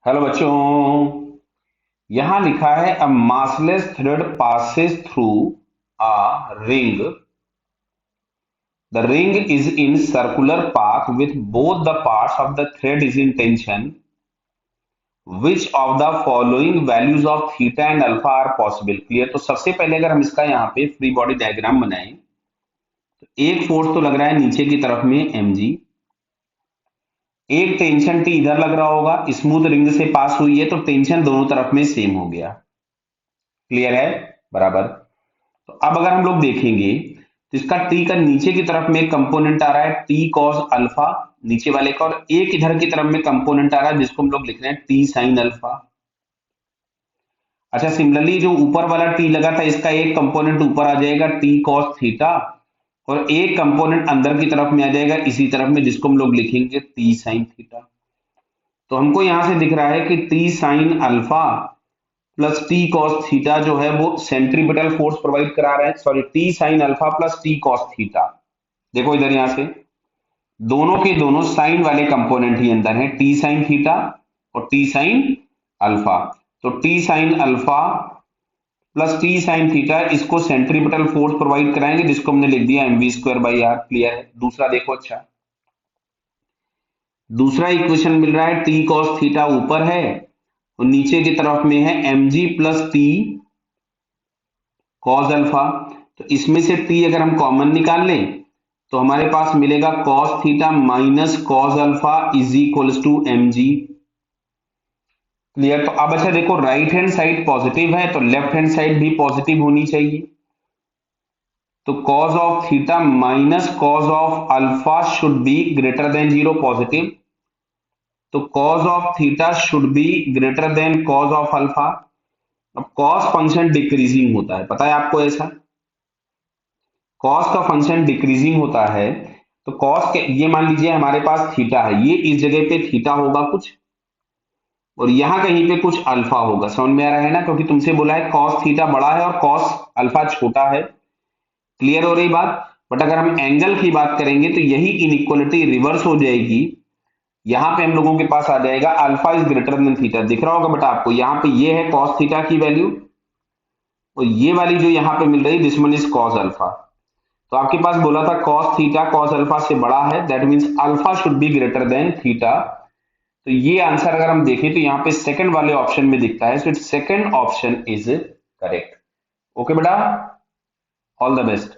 Hello बच्चों। यहां लिखा है a massless thread passes through a ring. The ring is in circular path with both the parts of the thread is in tension. Which of the following values of theta and alpha are possible? Clear. तो सबसे पहले अगर हम इसका यहाँ पे free body diagram बनाएं तो एक फोर्स तो लग रहा है नीचे की तरफ में mg, एक टेंशन टी इधर लग रहा होगा, स्मूथ रिंग से पास हुई है तो टेंशन दोनों तरफ में सेम हो गया। क्लियर है? बराबर। तो अब अगर हम लोग देखेंगे तो इसका टी का नीचे की तरफ में एक कंपोनेंट आ रहा है टी कॉस अल्फा नीचे वाले का, और एक इधर की तरफ में कंपोनेंट आ रहा है जिसको हम लोग लिख रहे हैं टी साइन अल्फा। अच्छा, सिमिलरली जो ऊपर वाला टी लगा था इसका एक कंपोनेंट ऊपर आ जाएगा टी कॉस थीटा, और एक कंपोनेंट अंदर की तरफ में आ जाएगा इसी तरफ में जिसको हम लोग लिखेंगे टी साइन थीटा। तो हमको यहां से दिख रहा है कि T sine alpha plus T cos theta जो है वो सेंट्रीपिटल फोर्स प्रोवाइड करा रहे हैं। Sorry, T sine alpha plus T cos theta. देखो इधर यहां से दोनों के दोनों साइन वाले कंपोनेंट ही अंदर हैं, टी साइन थीटा और टी साइन अल्फा। तो T sine alpha plus T sine theta इसको सेंट्रीपिटल फोर्स प्रोवाइड कराएंगे जिसको हमने लिख दिया M V square by R. Clear है? दूसरा देखो। अच्छा, दूसरा इक्वेशन मिल रहा है टी कॉस थीटा ऊपर है और नीचे की तरफ में है M G plus T cos alpha. तो इसमें से टी अगर हम कॉमन निकाल लें तो हमारे पास मिलेगा cos theta minus cos alpha is equals to M G. Clear? तो अब अच्छा देखो, राइट हैंड साइड पॉजिटिव है तो लेफ्ट हैंड साइड भी पॉजिटिव होनी चाहिए। तो cos of theta minus cos of alpha should be greater than zero, positive. तो cos of theta should be greater than cos of alpha. अब cos function decreasing होता है, पता है आपको ऐसा? कॉस का फंक्शन डिक्रीजिंग होता है। तो कॉस के ये मान लीजिए हमारे पास थीटा है, ये इस जगह पे थीटा होगा कुछ और यहां कहीं पे कुछ अल्फा होगा। समझ में आ रहा है ना? क्योंकि तुमसे बोला है कॉस थीटा बड़ा है और कॉस अल्फा छोटा है। क्लियर हो रही बात? बट अगर हम एंगल की बात करेंगे तो यही इनइक्वालिटी रिवर्स हो जाएगी। यहां पे हम लोगों के पास आ जाएगा alpha is greater than theta. दिख रहा होगा बेटा आपको, यहाँ पे ये है कॉस थीटा की वैल्यू और ये वाली जो यहाँ पे मिल रही है this one is cos alpha. तो आपके पास बोला था cos थीटा cos अल्फा से बड़ा है, that means alpha should be greater then theta. तो ये आंसर अगर हम देखें तो यहाँ पे सेकंड वाले ऑप्शन में दिखता है, so it second option is correct. Okay बेटा, ऑल द बेस्ट।